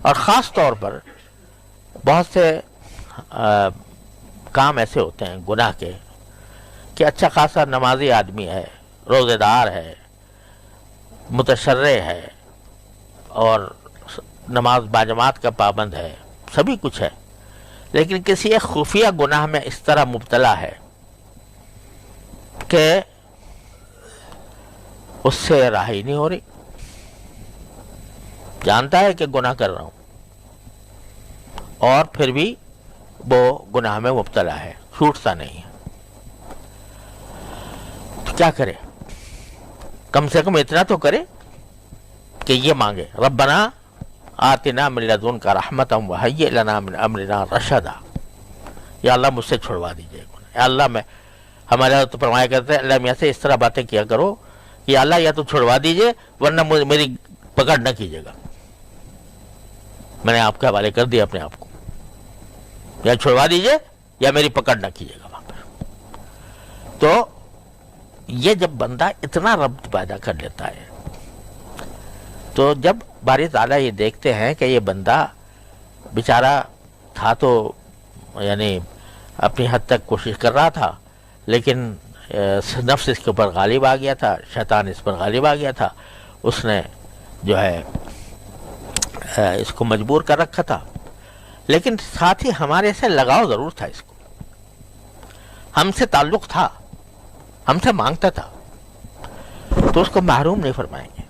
اور خاص طور پر بہت سے کام ایسے ہوتے ہیں گناہ کے کہ اچھا خاصا نمازی آدمی ہے، روزے دار ہے، متشرع ہے اور نماز باجماعت کا پابند ہے، سبھی کچھ ہے، لیکن کسی ایک خفیہ گناہ میں اس طرح مبتلا ہے کہ اس سے رہائی نہیں ہو رہی، جانتا ہے کہ گناہ کر رہا ہوں اور پھر بھی وہ گناہ میں مبتلا ہے، چھوٹتا نہیں ہے، تو کیا کرے؟ کم سے کم اتنا تو کرے کہ یہ مانگے ربنا آتنا من لدنک رحمۃ وہیئ لنا من امرنا رشدا، یا اللہ مجھ سے چھڑوا دیجیے گناہ، یا اللہ میں ہمارے تو فرمایا کرتے ہیں اللہ میاں سے اس طرح باتیں کیا کرو کہ اللہ یا تو چھڑوا دیجیے ورنہ میری پکڑ نہ کیجیے گا، میں نے آپ کے حوالے کر دیا اپنے آپ کو، یا چھڑوا دیجیے یا میری پکڑ نہ کیجیے گا وہاں پر۔ تو یہ جب بندہ اتنا ربط پیدا کر لیتا ہے تو جب باری تعالیٰ یہ دیکھتے ہیں کہ یہ بندہ بیچارہ تھا تو یعنی اپنی حد تک کوشش کر رہا تھا، لیکن نفس اس کے اوپر غالب آ گیا تھا، شیطان اس پر غالب آ گیا تھا، اس نے جو ہے اس کو مجبور کر رکھا تھا، لیکن ساتھ ہی ہمارے سے لگاؤ ضرور تھا، اس کو ہم سے تعلق تھا، ہم سے مانگتا تھا، تو اس کو محروم نہیں فرمائیں گے۔